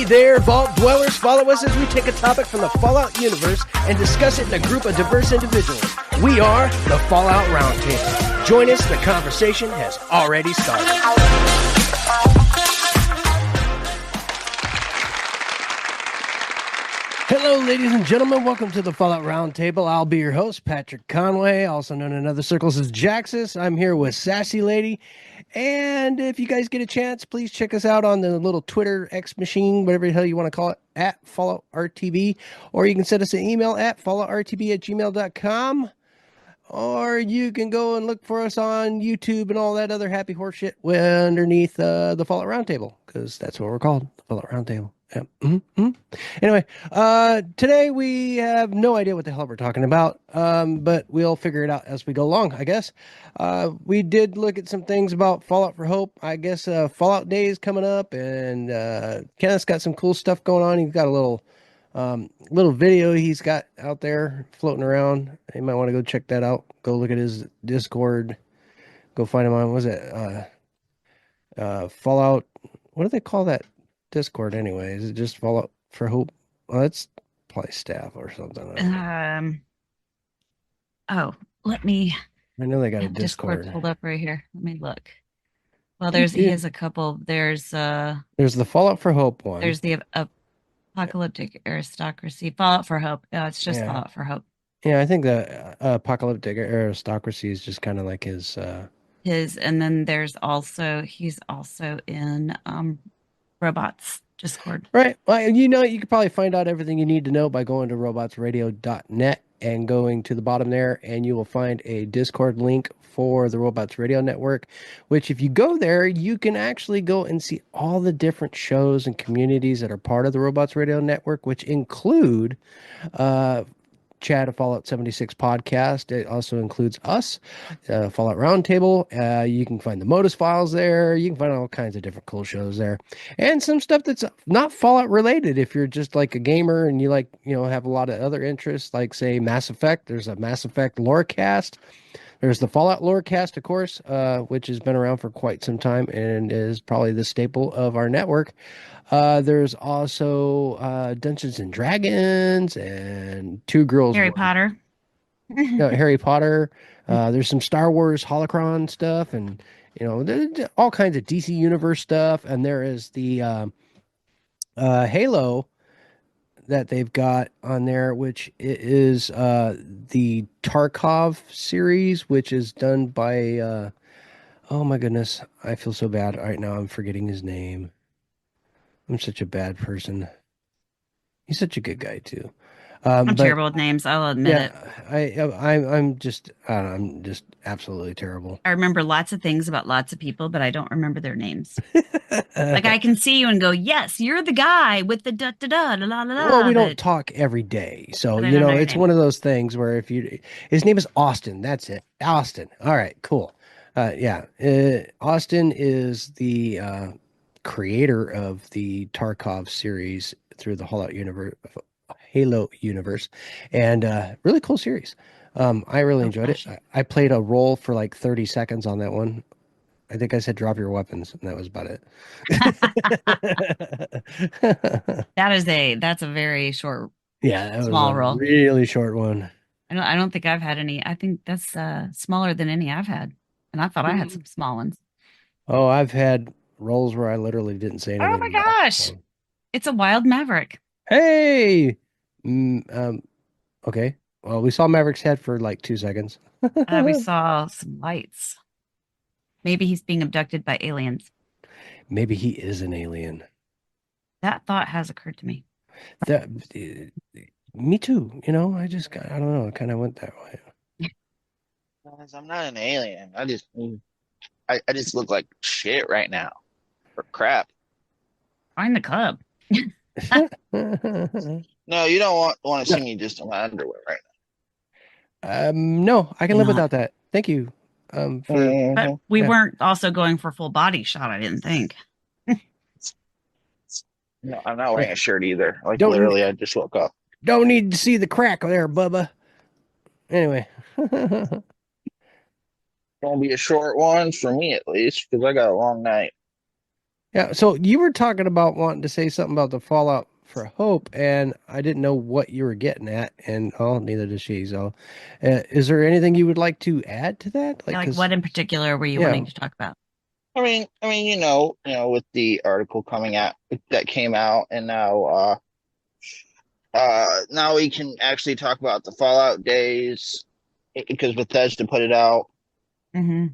there, Vault Dwellers. Follow us as we take a topic from the Fallout universe and discuss it in a group of diverse individuals. We are the Fallout Roundtable. Join us, the conversation has already started. Hello, ladies and gentlemen. Welcome to the Fallout Roundtable. I'll be your host, Patrick Conway, also known in other circles as Jaxus. I'm here with Sassy Lady. And if you guys get a chance, please check us out on the little Twitter X machine, whatever the hell you want to call it, at FalloutRTB. Or you can send us an email at falloutrtb@gmail.com. Or you can go and look for us on YouTube and all that other happy horse shit underneath the Fallout Roundtable, because that's what we're called, the Fallout Roundtable. Yeah. Anyway, today we have no idea what the hell we're talking about, but we'll figure it out as we go along, I guess. We did look at some things about Fallout for Hope. I guess Fallout Day is coming up, and Kenneth's got some cool stuff going on. He's got a little video he's got out there floating around. You might want to go check that out. Go look at his Discord. Go find him on, what was it? Fallout, what do they call that Discord anyway? Is it just Fallout for Hope? Well, it's probably staff or something. Let me. I know they got a Discord pulled up right here. Let me look. Well, he has a couple. There's the Fallout for Hope one. There's the Apocalyptic Aristocracy. Fallout for Hope. No, it's just Fallout for Hope. Yeah, I think the Apocalyptic Aristocracy is just kind of like his. And then he's also in Robots Discord. Right. Well, you could probably find out everything you need to know by going to robotsradio.net and going to the bottom there, and you will find a Discord link for the Robots Radio Network, which if you go there, you can actually go and see all the different shows and communities that are part of the Robots Radio Network, which include Chad of Fallout 76 podcast. It also includes us, Fallout Roundtable. You can find the Modus Files there. You can find all kinds of different cool shows there, and some stuff that's not Fallout related. If you're just like a gamer and you have a lot of other interests, like say Mass Effect, there's a Mass Effect Lorecast. There's the Fallout Lorecast, of course, which has been around for quite some time and is probably the staple of our network. There's also Dungeons and Dragons and Two Girls. Harry Potter. Harry Potter. There's some Star Wars Holocron stuff, and all kinds of DC Universe stuff. And there is the Halo that they've got on there, which is the Tarkov series, which is done by oh my goodness, I feel so bad right now. I'm forgetting his name. I'm such a bad person. He's such a good guy too. I'm terrible with names. I'll admit it. I'm just absolutely terrible. I remember lots of things about lots of people, but I don't remember their names. Like I can see you and go, yes, you're the guy with the da da da la la la. Well, we don't talk every day, so it's one of those things where his name is Austin. That's it, Austin. All right, cool. Austin is the creator of the Tarkov series through the Halo universe, and really cool series. I really enjoyed it. I played a role for like 30 seconds on that one. I think I said drop your weapons, and that was about it. That's a very short, small role. Really short one. I don't think I've had any. I think that's smaller than any I've had, and I thought I had some small ones. Oh, I've had roles where I literally didn't say anything. Oh my gosh, it's a wild Maverick. Hey, okay. Well, we saw Maverick's head for like 2 seconds. We saw some lights. Maybe he's being abducted by aliens. Maybe he is an alien. That thought has occurred to me. Me too. I don't know. It kind of went that way. I'm not an alien. I just look like shit right now. Or crap. Find the cub. No, you don't want to see me just in my underwear right now. No, I can live without that. Thank you. But we weren't also going for full body shot, I didn't think. No, I'm not wearing a shirt either. Like literally, I just woke up. Don't need to see the crack there, Bubba. Anyway. Gonna be a short one for me at least, because I got a long night. Yeah. So you were talking about wanting to say something about the Fallout for Hope, and I didn't know what you were getting at, and oh, neither does she. So, is there anything you would like to add to that? Yeah, Like, like cause what in particular were you yeah, wanting to talk about? with the article coming out that came out, and now we can actually talk about the Fallout days because Bethesda put it out. Hmm.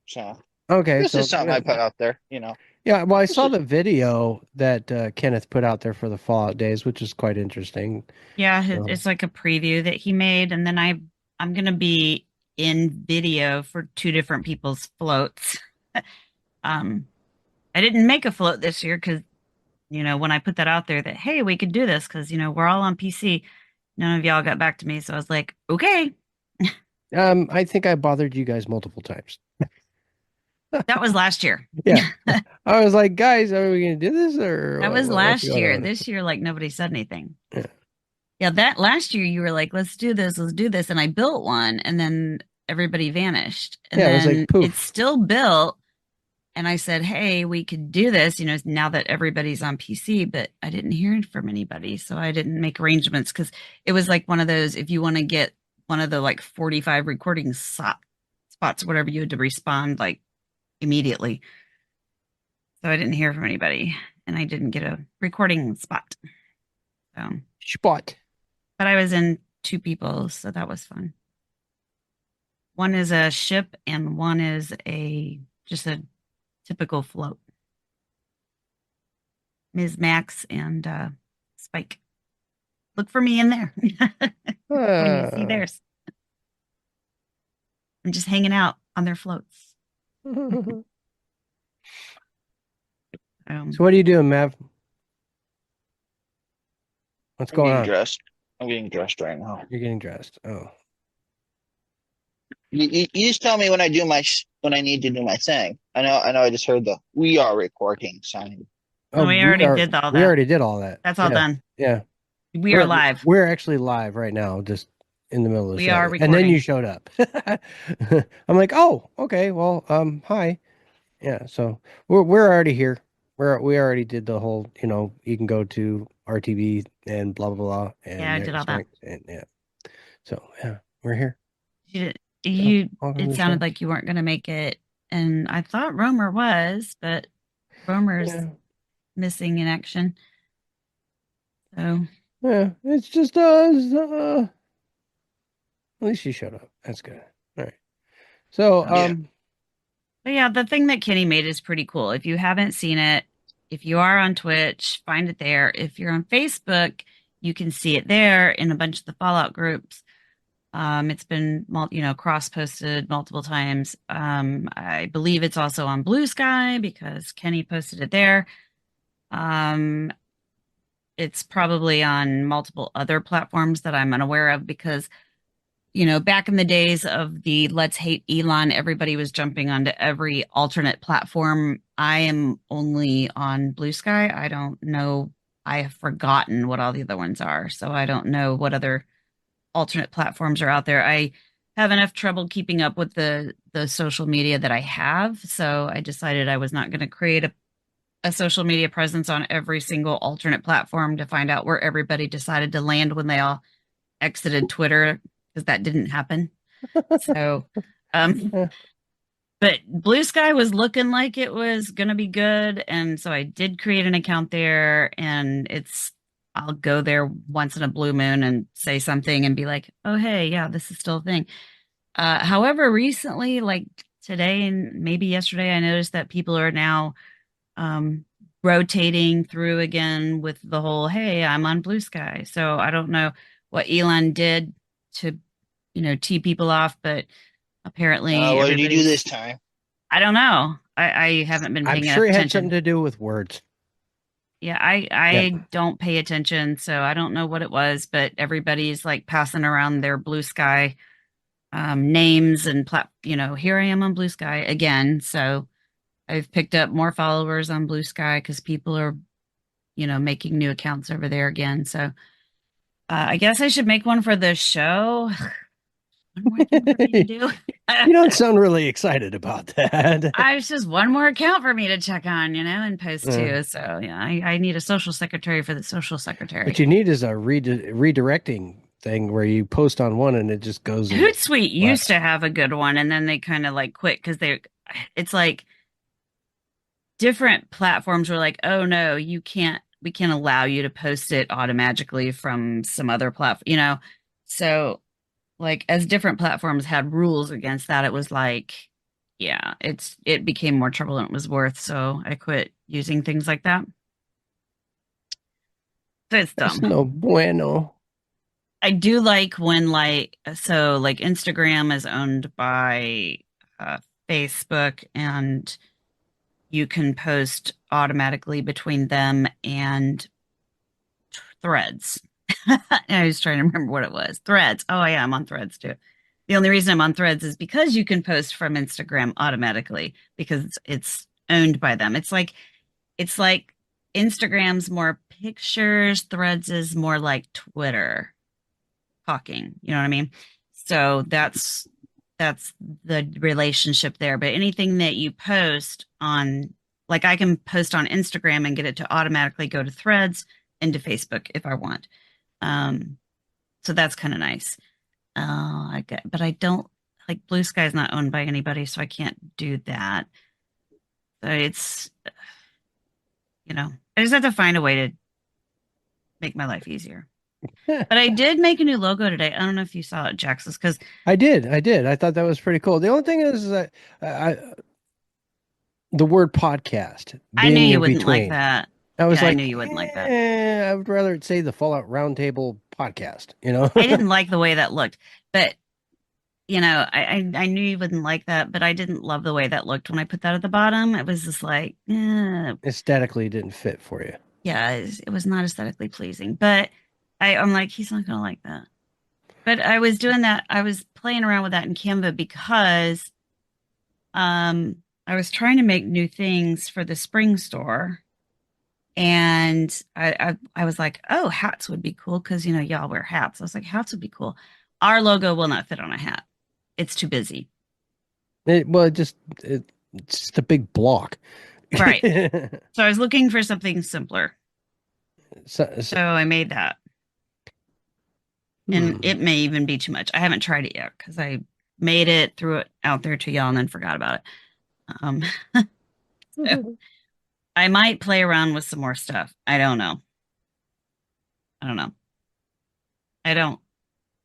So okay. this is So something I put out there. yeah. Well, I This saw is the video that Kenneth put out there for the Fallout days, which is quite interesting. Yeah, So, it's like a preview that he made, and then I'm gonna be in video for two different people's floats. Um, I didn't make a float this year because when I put that out there that hey we could do this because we're all on PC, none of y'all got back to me, so I was like okay. I think I bothered you guys multiple times. That was last year. Yeah. I was like, guys, are we gonna do this or That was what's last going year. on? This year, like nobody said anything. Yeah. Yeah, that last year you were like, let's do this. And I built one and then everybody vanished. And Yeah, it was like then it's poof. still built. And I said, hey, we could do this, now that everybody's on PC, but I didn't hear from anybody. So I didn't make arrangements because it was like one of those, if you want to get one of the like 45 recording spots, whatever, you had to respond like immediately. So I didn't hear from anybody and I didn't get a recording spot. So, Spot. but I was in two people, so that was fun. One is a ship and one is a just a typical float. Ms. Max and Spike. Look for me in there when you see Uh, theirs. I'm just hanging out on their floats. so Um, what are you doing, Mav? What's I'm going getting on? dressed. I'm getting dressed right now. You're getting dressed. Oh. You just tell me when when I need to do my thing. I know. I just heard the "we are recording" sign. no, we already did all We that. already did all that. That's all Yeah. done. Yeah. We are We're live. we're actually live right now, just in the middle of the We show. are And then you recording. showed up. I'm like, oh, okay, well, hi. Yeah, so we're already here. We already did the whole, you can go to RTV and blah blah blah Yeah, and I did all there's that. links and yeah. So yeah, we're here. You, did- So you welcome to it the sounded show. like you weren't going to make it, and I thought Romer was, but Romer's Yeah. missing in action. So, Yeah. It's just us. At least she showed up. That's good. All right. So um, Yeah. but yeah, the thing that Kenny made is pretty cool. If you haven't seen it, if you are on Twitch, find it there. If you're on Facebook, you can see it there in a bunch of the Fallout groups. It's been, cross posted multiple times. I believe it's also on Blue Sky because Kenny posted it there. Um, it's probably on multiple other platforms that I'm unaware of because back in the days of the Let's Hate Elon, everybody was jumping onto every alternate platform. I am only on Blue Sky. I don't know. I have forgotten what all the other ones are. So I don't know what other alternate platforms are out there. I have enough trouble keeping up with the social media that I have. So I decided I was not going to create a social media presence on every single alternate platform to find out where everybody decided to land when they all exited Twitter because that didn't happen. So, um, yeah. but Blue Sky was looking like it was going to be good. And so I did create an account there and I'll go there once in a blue moon and say something and be like, oh, hey, yeah, this is still a thing. However, recently, like today and maybe yesterday, I noticed that people are now um, rotating through again with the whole, hey, I'm on Blue Sky. So I don't know what Elon did to, tee people off, but apparently What did you do this everybody's, time? I don't know. I haven't been I'm paying sure enough it had something attention. to do with words. Yeah, Yeah. I don't pay attention, so I don't know what it was, but everybody's like passing around their Blue Sky names and here I am on Blue Sky again. So I've picked up more followers on Blue Sky because people are, making new accounts over there again. So I guess I should make one for the show. One more thing for me to do. You don't sound really excited about that. It's just one more account for me to check on, and post Uh, to. So yeah, I need a social secretary for the social what secretary. you need is a redirecting thing where you post on one and it just goes and Hootsuite used left. to have a good one, and then they kind of like quit because it's like different platforms were like, oh no, we can't allow you to post it automatically from some other platform. So like as different platforms had rules against that, it was like, yeah, it became more trouble than it was worth. So I quit using things like that. So it's That's dumb. no bueno. I do like when like Instagram is owned by uh, Facebook, and you can post automatically between them and Threads. I was trying to remember what it was. Threads. Oh yeah, I'm on Threads too. The only reason I'm on Threads is because you can post from Instagram automatically because it's owned by them. It's like Instagram's more pictures, Threads is more like Twitter talking. You know what I mean? So that's the relationship there. But anything that you post on, like I can post on Instagram and get it to automatically go to Threads and to Facebook if I want. Um, so that's kind of nice. But I don't like Blue Sky is not owned by anybody, so I can't do that. So I just have to find a way to make my life easier. But I did make a new logo today. I don't know if you saw it, Jaxus, because I did. I did. I thought that was pretty cool. The only thing is that the word podcast I knew being you in wouldn't like between. that. I was Yeah, I like, knew you wouldn't like that. I would rather it say the Fallout Roundtable podcast, you know? I didn't like the way that looked, but I knew you wouldn't like that, but I didn't love the way that looked when I put that at the bottom. It was just like, Aesthetically it didn't fit for you. yeah, it was not aesthetically pleasing. But I'm like, he's not gonna like that. But I was doing that. I was playing around with that in Canva because I was trying to make new things for the spring store. And I was like, oh, hats would be cool because y'all wear hats. I was like, hats would be cool. Our logo will not fit on a hat. It's too busy. Well, it's just a big block. Right. So I was looking for something simpler. So, So I made that. And hmm. it may even be too much. I haven't tried it yet because I made it, threw it out there to y'all, and then forgot about it. Um, so I might play around with some more stuff. I don't know. I don't know. I don't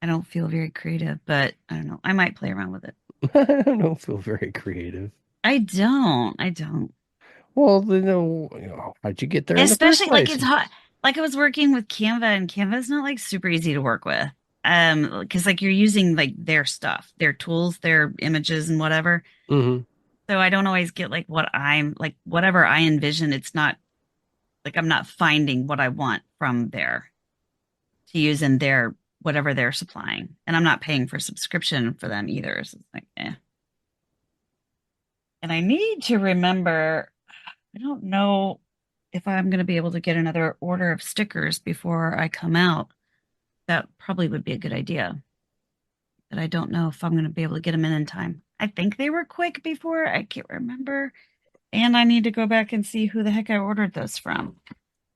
I don't feel very creative, but I don't know. I might play around with it. I don't feel very creative. I don't. I don't. Well, how'd you get there in the first Especially like place? it's hot. Like I was working with Canva, and Canva's not like super easy to work with. Because like you're using like their stuff, their tools, their images and whatever. Hmm. So I don't always get like what I'm like whatever I envision. It's not like I'm not finding what I want from there to use in their whatever they're supplying. And I'm not paying for subscription for them either. So it's like, eh. And I need to remember, I don't know if I'm going to be able to get another order of stickers before I come out. That probably would be a good idea. But I don't know if I'm going to be able to get them in time. I think they were quick before. I can't remember. And I need to go back and see who the heck I ordered those from.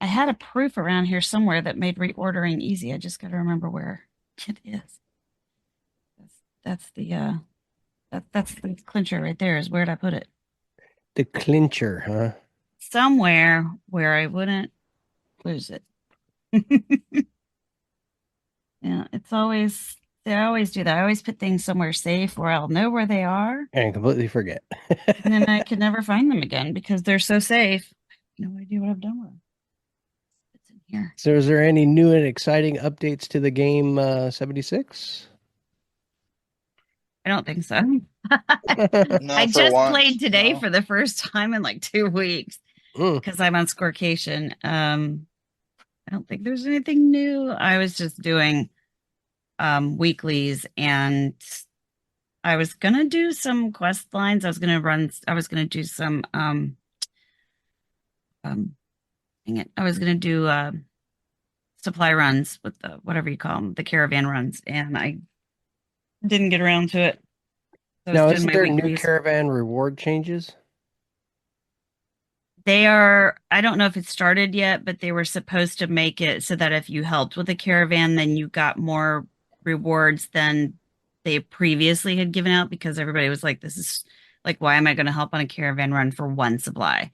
I had a proof around here somewhere that made reordering easy. I just got to remember where it is. That's the that's the clincher right there. Is where did I put it? The clincher, huh? Somewhere where I wouldn't lose it. Yeah, it's always I always do that. I always put things somewhere safe where I'll know where they are, And completely forget. and then I can never find them again because they're so safe. No idea what I've done with them. It's in here. So, is there any new and exciting updates to the game 76? I don't think so. I No, for just played once, today no. for the first time in like 2 weeks Mm. because I'm on Scorecation. I don't think there's anything new. I was just doing weeklies, and I was gonna do some quest lines. I was gonna do some um dang it. I was gonna do supply runs with the whatever you call them, the caravan runs, and I didn't get around to it. I was Now, doing isn't my there new weeklies. caravan reward changes? They are, I don't know if it started yet, but they were supposed to make it so that if you helped with a caravan, then you got more rewards than they previously had given out because everybody was like, this is like, why am I going to help on a caravan run for one supply?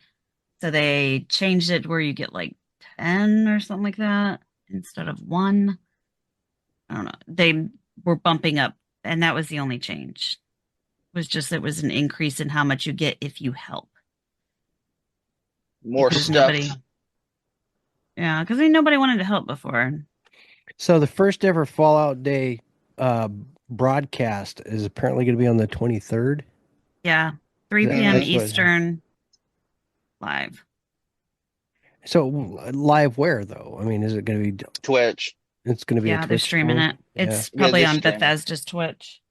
So they changed it where you get like 10 or something like that instead of one. I don't know. They were bumping up, and that was the only change. It was just it was an increase in how much you get if you help More because nobody, stuff. yeah, because nobody wanted to help before. So the first ever Fallout Day uh, broadcast is apparently going to be on the 23rd. Yeah, 3 p.m. That's what. Eastern live. So live where though? I mean, is it going to be? Twitch. It's going to be a Yeah, they're Twitch streaming stream. it. Yeah. It's Yeah, probably they're on streaming. Bethesda's Twitch.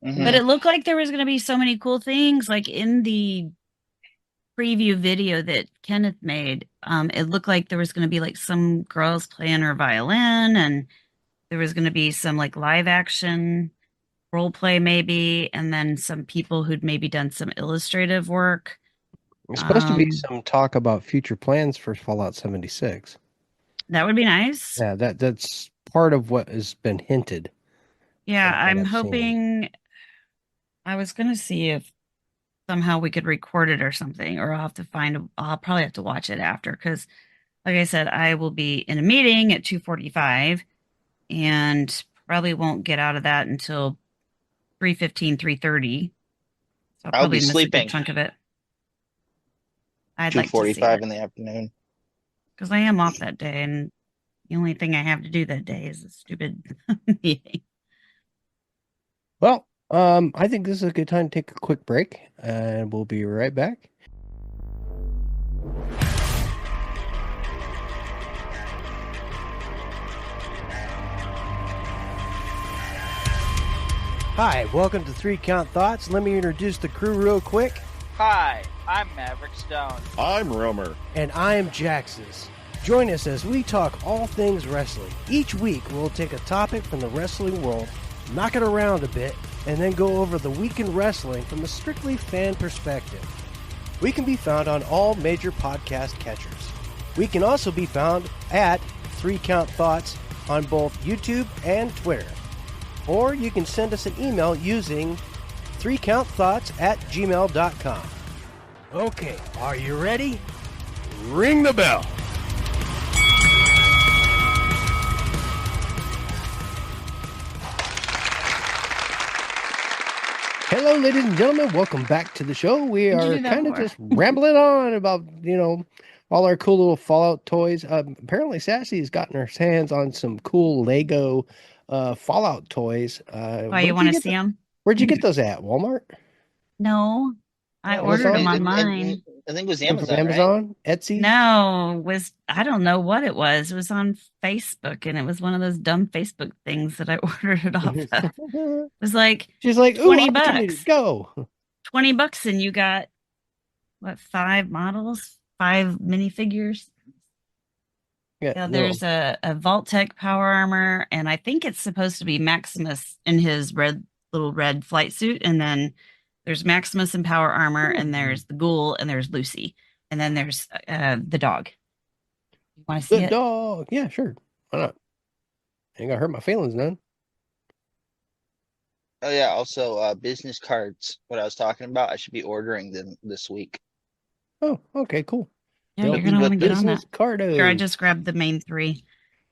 Hmm. But it looked like there was going to be so many cool things. Like in the preview video that Kenneth made, it looked like there was going to be like some girls playing her violin, and there was going to be some like live action role play, maybe, and then some people who'd maybe done some illustrative work. There's supposed to be Um, some talk about future plans for Fallout 76. that would be nice. Yeah, that's part of what has been hinted Yeah, from what I'm I've seen. hoping. I was going to see if somehow we could record it or something, or I'll have to find. I'll probably have to watch it after because, like I said, I will be in a meeting at 2:45, and probably won't get out of that until 3:15, 3:30. So I'll I'll be probably miss a good sleeping chunk of it. I'd like to see 2:45 it in the afternoon. because I am off that day, and the only thing I have to do that day is a stupid meeting. Well, I think this is a good time to take a quick break, and we'll be right back. Hi, welcome to Three Count Thoughts. Let me introduce the crew real quick. Hi, I'm Maverick Stone. I'm Romer. And I am Jaxus. Join us as we talk all things wrestling. Each week, we'll take a topic from the wrestling world, knock it around a bit, and then go over the week in wrestling from a strictly fan perspective. We can be found on all major podcast catchers. We can also be found at 3 Count Thoughts on both YouTube and Twitter. Or you can send us an email using 3countthoughts@gmail.com. Okay, are you ready? Ring the bell. Hello, ladies and gentlemen. Welcome back to the show. We What'd you are do that kind of for? just rambling on about, all our cool little Fallout toys. Apparently, Sassy has gotten her hands on some cool Lego Fallout toys. Why you want to see them? Where'd you get those at? Walmart? No, I No, ordered them and- online. I think it was From Amazon, right? Amazon? Etsy? No, I don't know what it was. It was on Facebook, and it was one of those dumb Facebook things that I ordered it off of. It was like She's like, ooh, 20 opportunity, bucks. go. $20, and you got what, 5 models, 5 minifigures. Yeah, there's a Vault-Tec power armor, and I think it's supposed to be Maximus in his little red flight suit, and then there's Maximus in power armor, and there's the Ghoul, and there's Lucy, and then there's the dog. You want to see The it? dog. Yeah, sure. Why not? Ain't gonna hurt my feelings none. Oh yeah, also business cards. What I was talking about, I should be ordering them this week. Oh, okay, cool. Yeah, They'll you're be gonna with want to get on that. business cardos. Here, I just grabbed the main 3.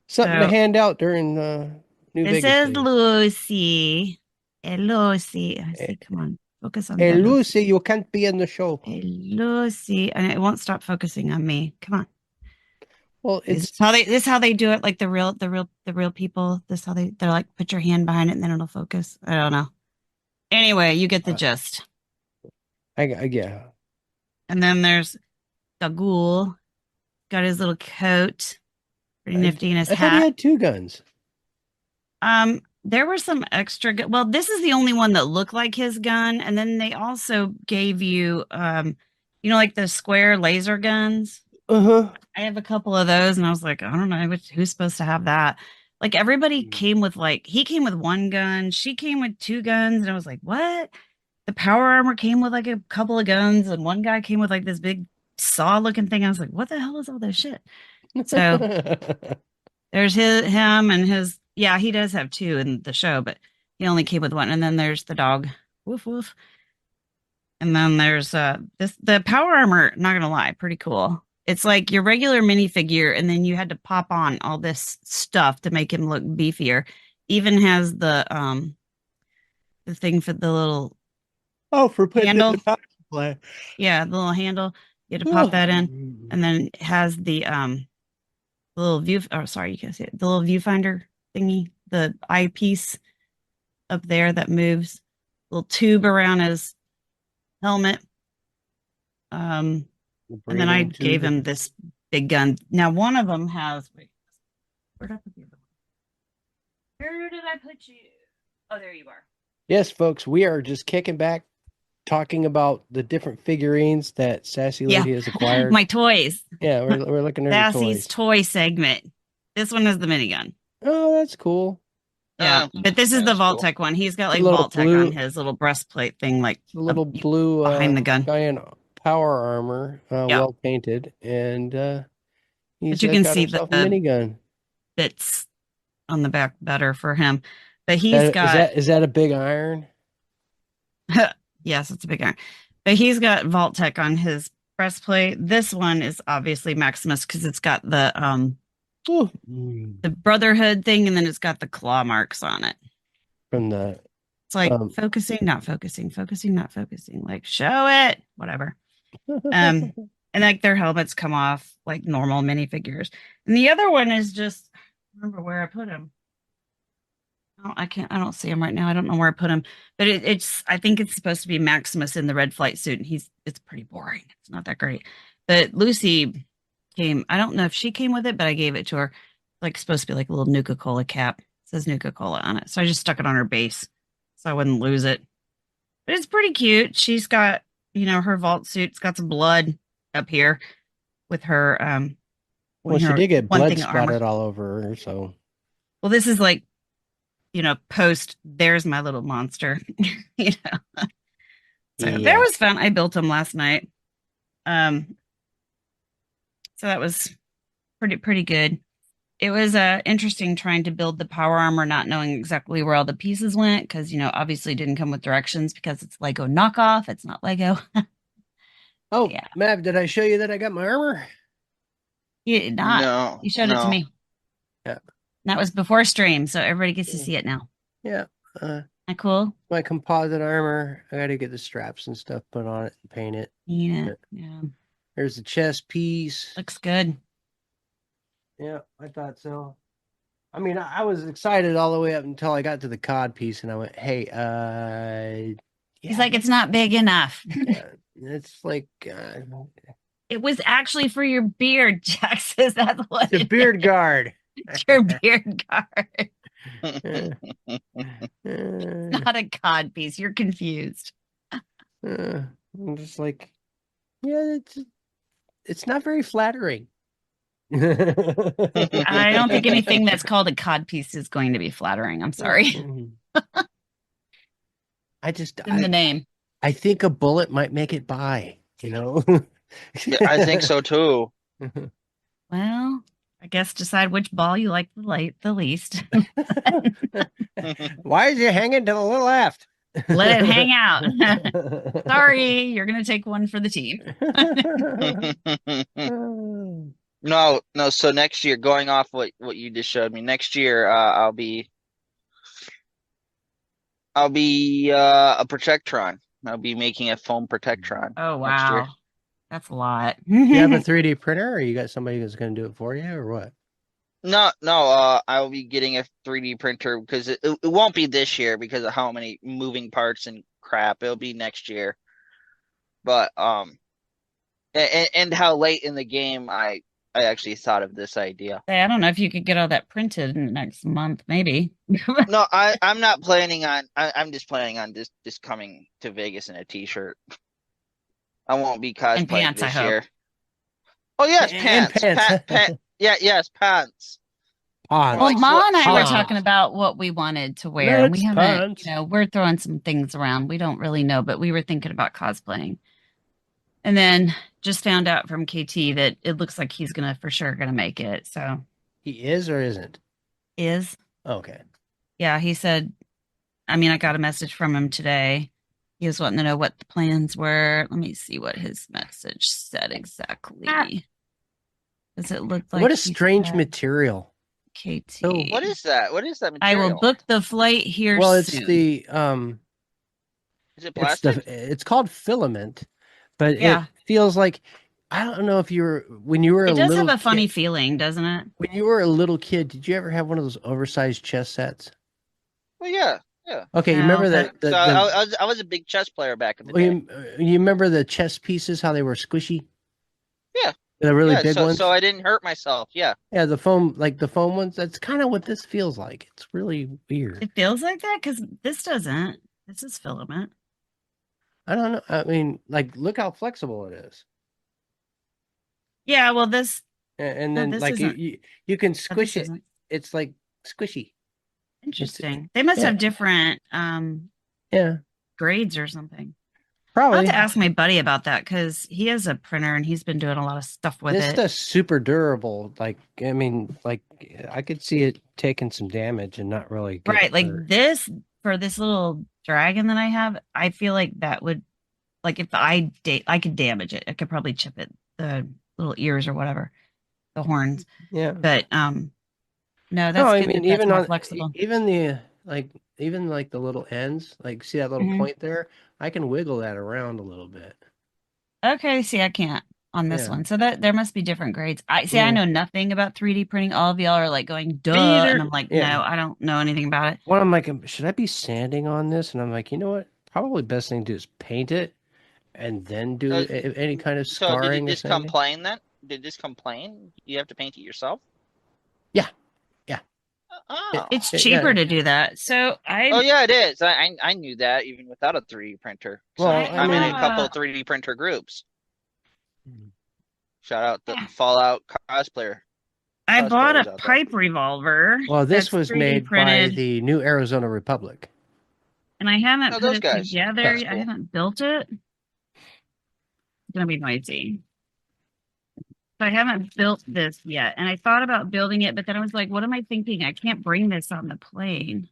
Something to So- hand out during New This Vegas is days. Lucy. Hey, Lucy. I Hey- see. Come on, focus on Hey, that, Lucy, you can't be in the show. Hey, Lucy, and it won't stop focusing on me. Come on. Well, This it's is how they do it, like the real people. This is how they're like, put your hand behind it and then it'll focus. I don't know. Anyway, you get the gist. yeah. And then there's the Ghoul. Got his little coat. Pretty nifty in his I thought he hat. had 2 guns. There were some extra well, this is the only one that looked like his gun, and then they also gave you like the square laser guns. Uh-huh. I have a couple of those, and I was like, I don't know who's supposed to have that. Like everybody came with he came with 1 gun, she came with 2 guns, and I was like, what? the power armor came with like a couple of guns, and one guy came with like this big saw looking thing. I was like, what the hell is all this shit? So there's him and his, yeah, he does have two in the show, but he only came with one. And then there's the dog. Woof woof. And then there's the power armor, not gonna lie, pretty cool. It's like your regular minifigure, and then you had to pop on all this stuff to make him look beefier. Even has the thing for the little for putting handle. the power supply. Yeah, the little handle. You had to pop that in. And then it has the little view, oh sorry, you can't see it. The little viewfinder thingy, the eyepiece up there that moves, little tube around his helmet. And then I gave him this big gun. Now one of them has, wait, where'd I put the other one? Where did I put you? Oh, there you are. Yes, folks, we are just kicking back, talking about the different figurines that Sassy Lady has acquired. My toys. Yeah, we're looking at her Sassy's toys. toy segment. This one is the minigun. Oh, that's cool. Yeah, but this is the that's cool. Vault-Tec one. He's got like little Vault-Tec blue- on his little breastplate thing, like The little blue behind the gun. guy in power armor, well painted, and he's But you can got see himself the a minigun. bits on the back better for him. But he's got Is that a big iron? yes, it's a big iron. But he's got Vault-Tec on his breastplate. This one is obviously Maximus because it's got the Brotherhood thing, and then it's got the claw marks on it. From the It's like focusing, not focusing, focusing, not focusing. Like show it, whatever. And like their helmets come off like normal minifigures. And the other one is just, I don't remember where I put him. Oh, I don't see him right now. I don't know where I put him, but it's, I think it's supposed to be Maximus in the red flight suit, and it's pretty boring. It's not that great. But Lucy came, I don't know if she came with it, but I gave it to her. Like supposed to be like a little Nuka-Cola cap. It says Nuka-Cola on it. So I just stuck it on her base so I wouldn't lose it. But it's pretty cute. She's got, her vault suit's got some blood up here with her well, she did get one blood thing of splattered armor. all over her, so Well, this is like, post there's my little monster. So that was fun. I built him last night. So that was pretty good. It was interesting trying to build the power armor, not knowing exactly where all the pieces went, because obviously it didn't come with directions because it's Lego knockoff. It's not Lego. Oh Yeah. Mav, did I show you that I got my armor? You did not. No, You showed it to me. Yeah. That was before stream, so everybody gets to see it now. Yeah. Isn't that cool? My composite armor. I got to get the straps and stuff put on it and paint it. Yeah. There's the chest piece. Looks good. Yeah, I thought so. I mean, I was excited all the way up until I got to the cod piece, and I went, "Hey, He's like, it's not big enough. it's like It was actually for your beard, Jack says. That's what the beard guard." It's your beard guard. Uh, Not a cod piece. You're confused. I'm just like, yeah, it's not very flattering. I don't think anything that's called a cod piece is going to be flattering. I'm sorry. I just In the name. I think a bullet might make it by, Yeah, I think so too. Well, I guess decide which ball you like the least. Why is it hanging to the left? Let it hang out. Sorry, you're going to take one for the team. No. So next year, going off what you just showed me, next year I'll be a Protectron. I'll be making a foam Protectron. Oh, next year. wow. That's a lot. You have a 3D printer, or you got somebody who's going to do it for you, or what? No. I'll be getting a 3D printer because it won't be this year because of how many moving parts and crap. It'll be next year. But and how late in the game I actually thought of this idea. Hey, I don't know if you could get all that printed in the next month, maybe. No, I'm not planning on. I'm just planning on just coming to Vegas in a t-shirt. I won't be cosplaying pants, I this hope. year. Oh yes, And pants. pants. Yes, pants. Pants. Well, like Ma and I were sweatpants. talking about what we wanted to wear, and we Let's haven't, pants. we're throwing some things around. We don't really know, but we were thinking about cosplaying. And then just found out from KT that it looks like he's for sure gonna make it. So He is or isn't? is Okay. yeah, he said, I mean, I got a message from him today. He was wanting to know what the plans were. Let me see what his message said exactly. Does it look like What a he strange said material. KT? So What is that? What is that I material? will book the flight here Well, it's soon. the Is it it's plastic? it's called filament, but Yeah. it feels like I don't know if you were when you were It a does little have a funny kid, feeling, doesn't it? when you were a little kid, did you ever have one of those oversized chess sets? Well, yeah, yeah. Okay, you No, remember but the So I was a big chess player back in the day. you remember the chess pieces how they were squishy? Yeah. The really Yeah, big ones? so I didn't hurt myself. Yeah. Yeah, the foam ones. That's kind of what this feels like. It's really weird. it feels like that because this doesn't. This is filament. I don't know. I mean, like, look how flexible it is. Yeah, well, this And No, then this like isn't. you can this squish it. isn't. It's like squishy. Interesting. They must yeah. have different Yeah, grades or something. I'll probably. have to ask my buddy about that because he has a printer and he's been doing a lot of stuff with This it. stuff's super durable. Like, I mean, like I could see it taking some damage and not really get Right, like hurt. this for this little dragon that I have, I feel like that would like if I could damage it. I could probably chip it, the little ears or whatever, the horns. Yeah. But no, No, that's I good mean that that's even more on flexible. even the even like the little ends, like see that little Mhm. point there? I can wiggle that around a little bit. Okay, see, I can't on this Yeah. one. So that there must be different grades. I Yeah. know nothing about 3D printing. All of y'all are like going, duh. neither. And I'm like, Yeah. no, I don't know anything about it. Well, I'm like, should I be sanding on this? And I'm like, you know what? Probably best thing to do is paint it and then do Uh, any kind of So did scarring it or just come sanding. plain then? Did this come plain? You have to paint it yourself? Yeah. Yeah. Oh. It's Yeah. cheaper to do that. So Oh yeah, it is. I knew that even without a 3D printer. So Well, I'm in a I- couple 3D printer groups. Mm. Shout out the Yeah. Fallout cosplayer. I bought cosplayers a out there. pipe revolver. Well, this that's was 3D made by printed, the New Arizona Republic. and I haven't Oh, put those it guys. together. That's I cool. haven't built it. It's gonna be noisy. So I haven't built this yet, and I thought about building it, but then I was like, "What am I thinking? I can't bring this on the plane."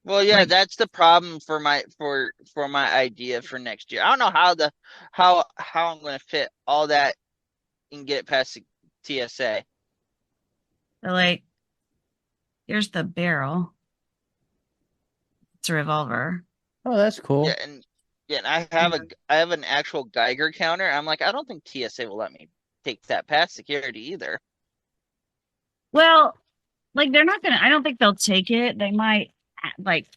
Well, yeah, Like- that's the problem for my idea for next year. I don't know how I'm going to fit all that and get it past the TSA. So like, here's the barrel. It's a revolver. Oh, that's cool. Yeah, and I have an actual Geiger counter. I'm like, I don't think TSA will let me take that past security either. Well, like they're not gonna. I don't think they'll take it. They might like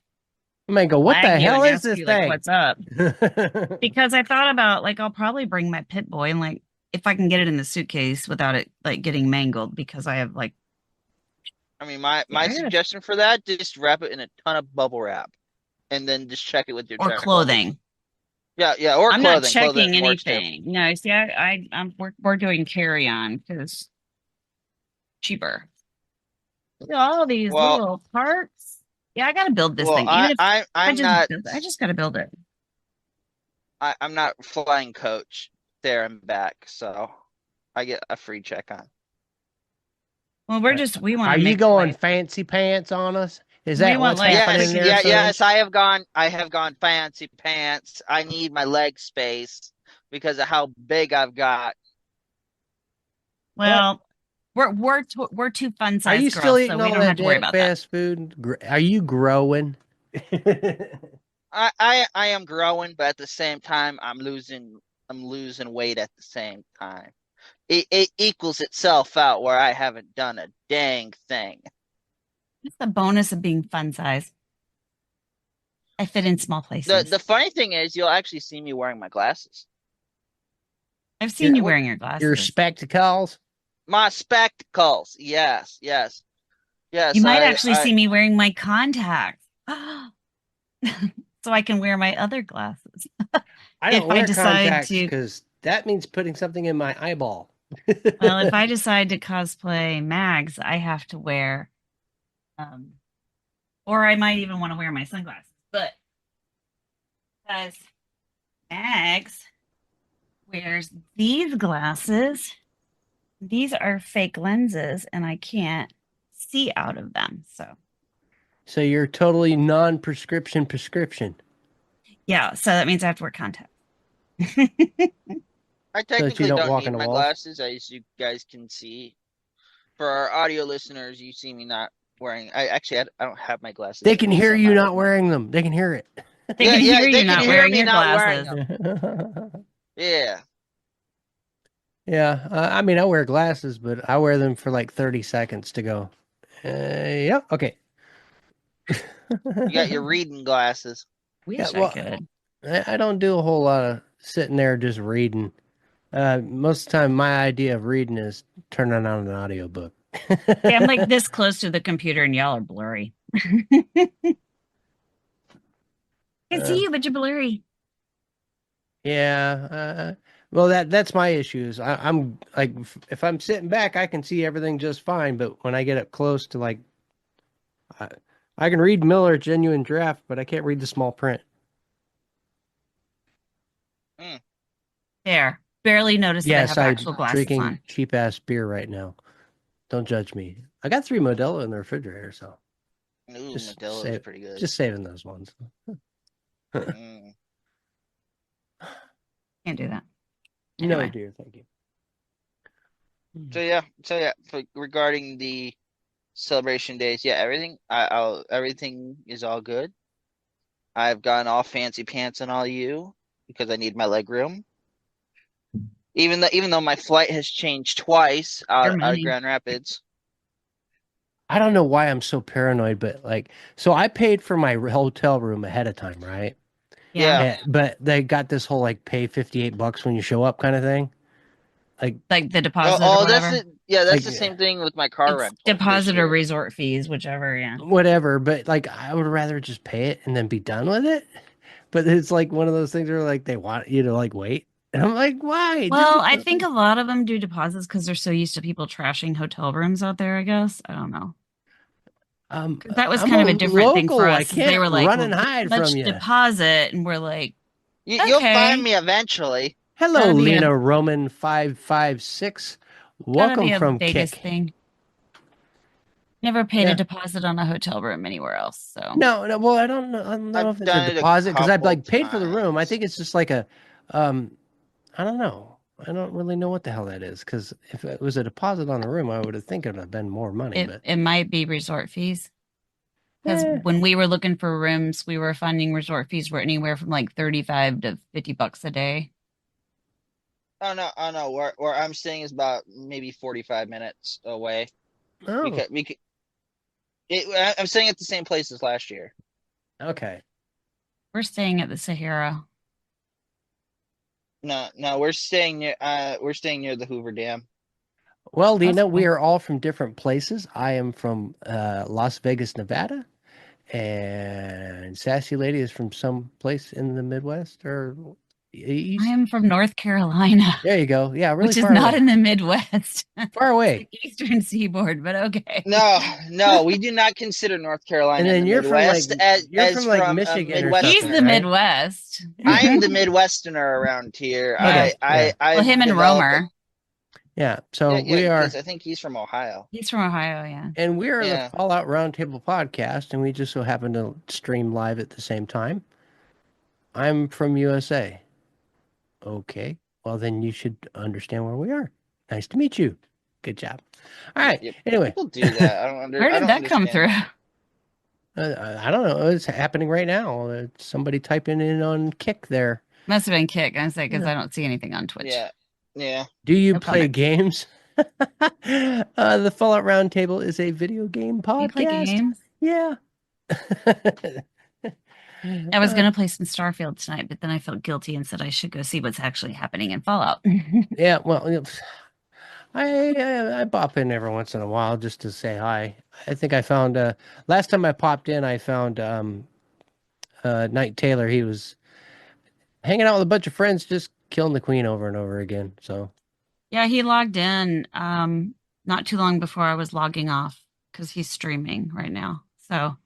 I might go, what the flag you hell and is ask this you, like, thing? what's up? Because I thought about like I'll probably bring my Pit Boy and like if I can get it in the suitcase without it like getting mangled because I have like I mean, my Yeah. suggestion for that, just wrap it in a ton of bubble wrap, and then just check it with your or check clothing. Yeah, or I'm clothing. not checking Clothing works too. anything. No, see, we're doing carry on because cheaper. Look at all these Well- little parts. Yeah, I gotta build this Well, thing. Even if I'm not I just gotta build it. I'm not flying coach there and back, so I get a free check on. Well, we want to Are you make going like, fancy pants on us? Is We that want, what's like- happening there? Yes, son? yes, I have gone fancy pants. I need my leg space because of how big I've got. well, we're two fun Are sized you girls, still so eating we all don't that have to worry damn about that. fast food? Are you growing? I am growing, but at the same time I'm losing weight at the same time. It equals itself out where I haven't done a dang thing. That's the bonus of being fun size. I fit in small places. The funny thing is you'll actually see me wearing my glasses. I've seen you what- wearing your glasses. Your spectacles? My spectacles. Yes. You might actually see me wearing my contacts. So I can wear my other glasses. I don't If I wear decide contacts to- because that means putting something in my eyeball. Well, if I decide to cosplay Mags, I have to wear, or I might even want to wear my sunglasses. But because Mags wears these glasses, these are fake lenses, and I can't see out of them. So you're totally non-prescription prescription. Yeah, so that means I have to wear contacts. I that you technically don't don't walk need into my walls? glasses, as you guys can see. For our audio listeners, you see me not wearing. I don't have my glasses. They can today, hear so I'm you not not wearing wearing them. They can hear it. They Yeah, can yeah, hear they you can not hear wearing me your not wearing glasses. them. Yeah. Yeah, I mean, I wear glasses, but I wear them for like 30 seconds to go. Yeah, okay. You got your reading glasses. Wish I well, could. I don't do a whole lot of sitting there just reading. Most of the time, my idea of reading is turning on an audiobook. Yeah, I'm like this close to the computer, and y'all are blurry. I can see you, but you're blurry. Yeah. Well, that's my issues. I'm like, if I'm sitting back, I can see everything just fine. But when I get up close to like, I, I can read Miller Genuine Draft, but I can't read the small print. There, barely noticed that I Yes, have I'm actual glasses drinking on. cheap ass beer right now. Don't judge me. I got 3 Modelo in the refrigerator, so Ooh, just Modelo is pretty good. just saving those ones. Mm. Can't do that. No, Anyway. dear, thank you. So yeah. Regarding the celebration days, yeah, everything is all good. I've gotten all fancy pants on all you because I need my leg room. Even though my flight has changed twice Your out of money. Grand Rapids. I don't know why I'm so paranoid, but like, so I paid for my hotel room ahead of time, right? Yeah. Yeah, but they got this whole like pay $58 when you show up kind of thing. Like the Oh, deposit or oh, whatever. that's Like, the same thing with my car It's rental this deposit or year. resort fees, whichever. Yeah. whatever, but like I would rather just pay it and then be done with it. But it's like one of those things where like they want you to like wait. And I'm like, why? Well, I think a lot of them do deposits because they're so used to people trashing hotel rooms out there, I guess. I don't know. That was I'm kind of a different thing for local. I us. Is they can't were like, run well, and this hide much from you. deposit, and we're like, You'll find okay, me eventually. Hello, Gotta be a- Lena Roman 556. gotta Welcome be a from Vegas Kick. thing. Never paid Yeah. a deposit on a hotel room anywhere else. So No, no. Well, I don't know. I don't know I've if it's a done it a deposit because I've couple like paid for the room. I times. think it's just like a, I don't know. I don't really know what the hell that is because if it was a deposit on the room, I would have think it would have been more money. But it might be resort fees. Because Eh. when we were looking for rooms, we were finding resort fees were anywhere from like 35 to $50 a day. Oh no. Where I'm staying is about maybe 45 minutes away. Oh, I'm staying at the same place as last year. okay. We're staying at the Sahara. No, we're staying near the Hoover Dam. Well, That's Lena, we cool. are all from different places. I am from Las Vegas, Nevada, and Sassy Lady is from some place in the Midwest or East. I am from North Carolina, There you go. Yeah, really which is far not away. in the Midwest. Far away. It's the Eastern Seaboard, but okay. No, we do not consider North Carolina And then in the you're from Midwest like as you're from like a Michigan or Midwesterner. He's something, the right? Midwest. I am the Midwesterner around here. Okay, yeah. Well, him and Romer. Yeah. So Yeah, we are, because I think he's from Ohio. He's from Ohio, yeah. and we are Yeah. the Fallout Roundtable podcast, and we just so happen to stream live at the same time. I'm from USA. Okay. Well, then you should understand where we are. Nice to meet you. Good job. All right. Yep. Anyway, People do that. I don't Where did that come through? I don't know. It's happening right now. Somebody typing in on Kick there. Must have been Kick. I say because Yeah. I don't see anything on Twitch. Yeah. Do you No play comment. games? The Fallout Roundtable is a video game Do you play podcast. games? Yeah. I was gonna play some Starfield tonight, but then I felt guilty and said I should go see what's actually happening in Fallout. Yeah, well, I pop in every once in a while just to say hi. I think I found last time I popped in, I found Knight Taylor. He was hanging out with a bunch of friends, just killing the queen over and over again. So Yeah, he logged in not too long before I was logging off because he's streaming right now. So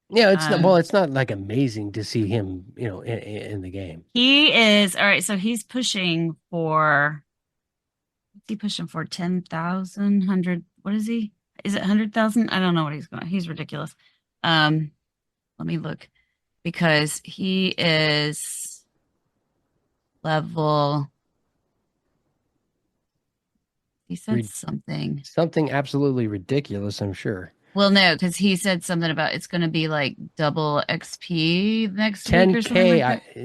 Yeah, it's not, well, um it's not like amazing to see him, in the game. he is all right, so he's pushing for what's he pushing for? 10,000, 100, what is he? Is it 100,000? I don't know what he's going. He's ridiculous. Um let me look because he is level he said Re- something. Something absolutely ridiculous, I'm sure. Well, no, because he said something about it's going to be like double XP next week or something 10K, like that.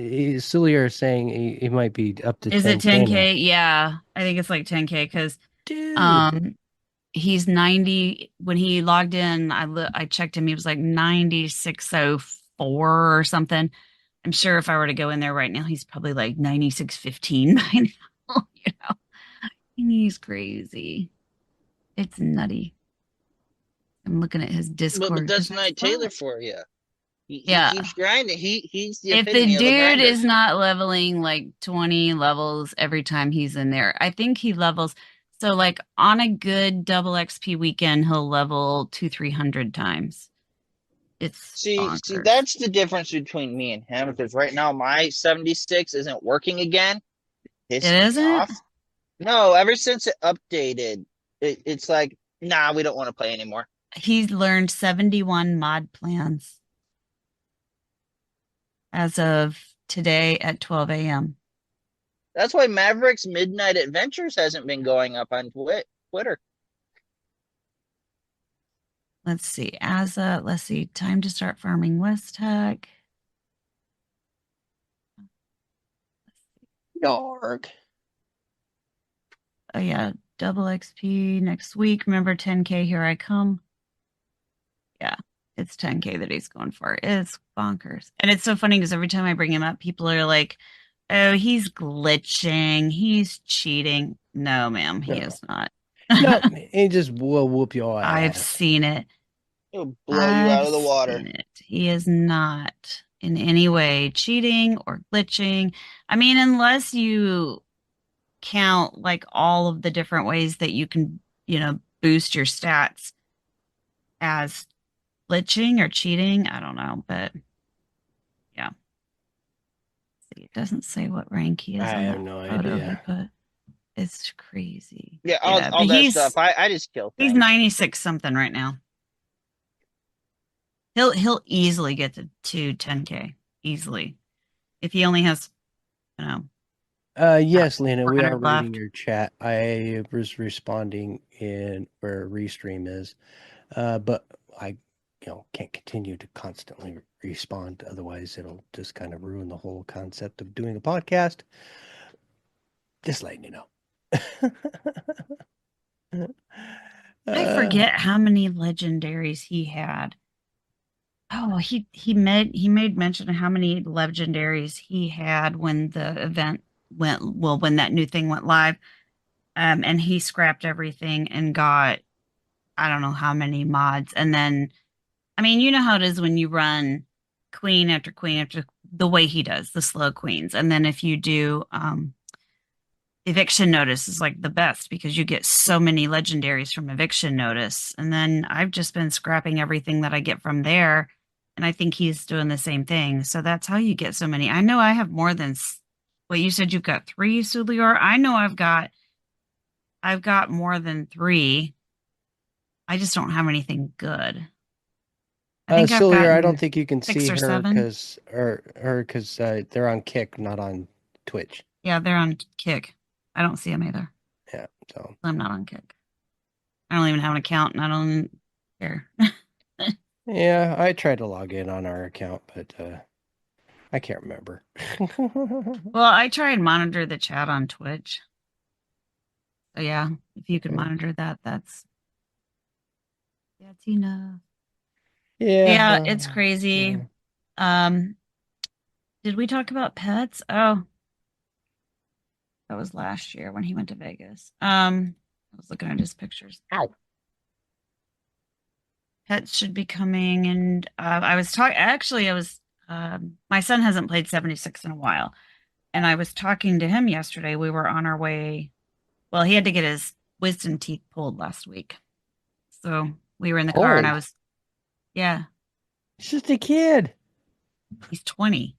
Sulier is saying he might be up to Is it 10K now. 10K? Yeah, I think it's like 10K because Dude. um he's 90 when he logged in. I checked him. He was like 9604 or something. I'm sure if I were to go in there right now, he's probably like 9615 by now. You know, and he's crazy. It's nutty. I'm looking at his But Discord that's because I Knight saw Taylor it. for you. He Yeah. keeps grinding. He's the If the epitome of a dude grinder. is not leveling like 20 levels every time he's in there, I think he levels. So, like on a good double XP weekend, he'll level 200-300 times. It's See, bonkers. that's the difference between me and him. Because right now my 76 isn't working again, It pissing me isn't? off. No, ever since it updated, it's like, nah, we don't want to play anymore. He's learned 71 mod plans as of today at 12 a.m. That's why Maverick's Midnight Adventures hasn't been going up on Twitter. Let's see. Let's see. Time to start farming West Tech. Dark. Oh, yeah. Double XP next week. Remember 10K, here I come. Yeah, it's 10K that he's going for. It's bonkers. And it's so funny because every time I bring him up, people are like, oh, he's glitching. He's cheating. No, ma'am, he No. is not. No, he just will whoop your I've ass. seen it. It'll blow you out of the water. Seen it. He is not in any way cheating or glitching. I mean, unless you count like all of the different ways that you can, boost your stats as glitching or cheating. I don't know, but yeah. See, it doesn't say what rank he is I on have that no photo he idea. put. It's crazy. Yeah, Yeah, all but that stuff. I just kill he's things. 96 something right now. He'll easily get to 10K easily if he only has, you know, Yes, Lena, we are 400 reading left. your chat. I was responding in where Restream is, but I, can't continue to constantly respond. Otherwise, it'll just kind of ruin the whole concept of doing a podcast. Just letting you know. I forget how many legendaries he had. Oh, he made mention of how many legendaries he had when the event when that new thing went live. And he scrapped everything and got I don't know how many mods. And then I mean, you know how it is when you run queen after queen after the way he does, the slow queens. And then if you do eviction notice is like the best because you get so many legendaries from eviction notice. And then I've just been scrapping everything that I get from there. And I think he's doing the same thing. So that's how you get so many. I know I have more than what you said you've got three, Sulior. I know I've got more than three. I just don't have anything good. I think I've Sulier, I don't gotten think you can 6 see or her 7. because they're on Kick, not on Twitch. Yeah, they're on Kick. I don't see them either. Yeah, so I'm not on Kick. I don't even have an account and I don't care. yeah, I tried to log in on our account, but I can't remember. Well, I try and monitor the chat on Twitch. So yeah, if you can monitor that, that's enough. Yeah, it's crazy. Um, did we talk about pets? Oh, that was last year when he went to Vegas. I was looking at his pictures. Ow. Pets should be coming, and I was talking. Actually, I was. My son hasn't played 76 in a while, and I was talking to him yesterday. We were on our way Well, he had to get his wisdom teeth pulled last week. So we were in the car and I Pulled? was, yeah, He's just a kid. he's 20.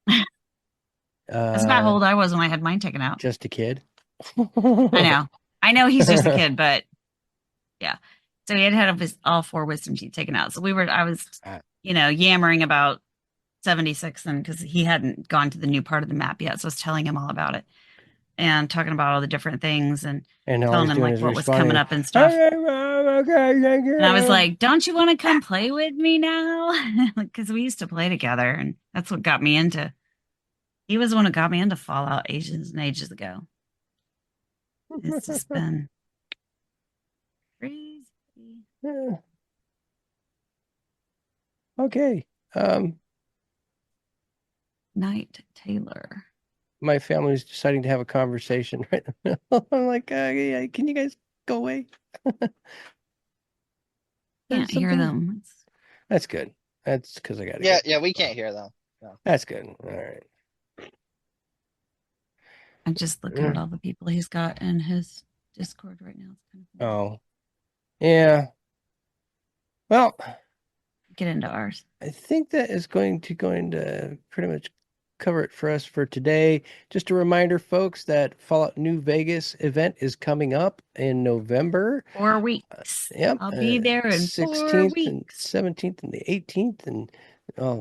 That's about how Uh, old I was when I had mine taken out. just a kid. I know he's just a kid, but yeah. So he had all 4 wisdom teeth taken out. So I was, Ah. yammering about 76 and because he hadn't gone to the new part of the map yet. So I was telling him all about it and talking about all the different things and And all telling he's him doing like is what was responding, coming up and stuff. Okay, thank you. And I was like, don't you want to come play with me now? Because we used to play together and that's what got me into. He was the one who got me into Fallout ages and ages ago. It's just been crazy. Yeah. Okay. Knight Taylor. My family's deciding to have a conversation right now. I'm like, yeah, can you guys go away? Can't hear them. That's good. That's because I got to. Yeah, we can't hear them. That's good. All right. I'm just looking at all the people he's got in his Discord right now. It's kind of Oh, yeah. Well, get into ours. I think that is going to pretty much cover it for us for today. Just a reminder, folks, that Fallout New Vegas event is coming up in November. 4 weeks. Yep. I'll be there in 4 16th and weeks. 17th and the 18th. And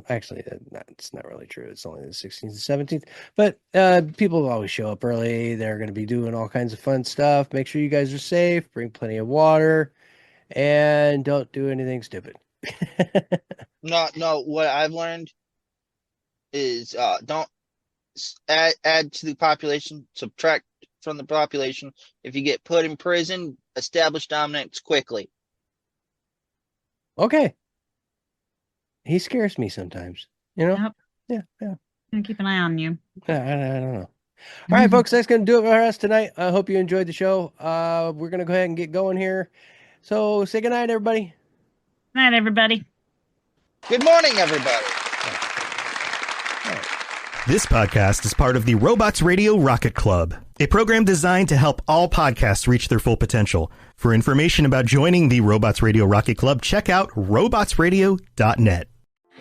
actually, that's not really true. It's only the 16th and 17th. But people always show up early. They're going to be doing all kinds of fun stuff. Make sure you guys are safe. Bring plenty of water. And don't do anything stupid. No, what I've learned is don't add to the population, subtract from the population. If you get put in prison, establish dominance quickly. Okay. He scares me sometimes, Yep. Yeah. I'm gonna keep an eye on you. I don't know. All right, folks, that's going to do it for us tonight. I hope you enjoyed the show. We're going to go ahead and get going here. So say goodnight, everybody. Good night, everybody. Good morning, everybody. This podcast is part of the Robots Radio Rocket Club, a program designed to help all podcasts reach their full potential. For information about joining the Robots Radio Rocket Club, check out robotsradio.net.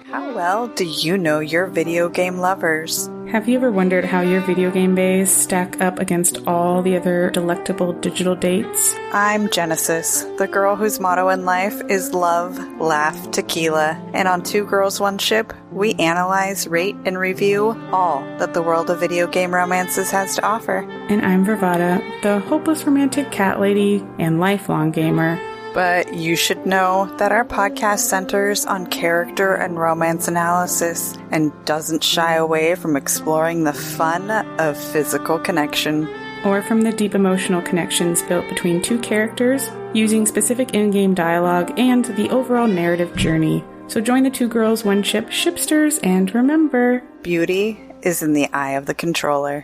How well do you know your video game lovers? Have you ever wondered how your video game bays stack up against all the other delectable digital dates? I'm Genesis, the girl whose motto in life is love, laugh, tequila. And on Two Girls, One Ship, we analyze, rate, and review all that the world of video game romances has to offer. And I'm Vervada, the hopeless romantic cat lady and lifelong gamer. But you should know that our podcast centers on character and romance analysis and doesn't shy away from exploring the fun of physical connection. Or from the deep emotional connections built between two characters, using specific in-game dialogue and the overall narrative journey. So join the Two Girls, One Ship shipsters, and remember, beauty is in the eye of the controller.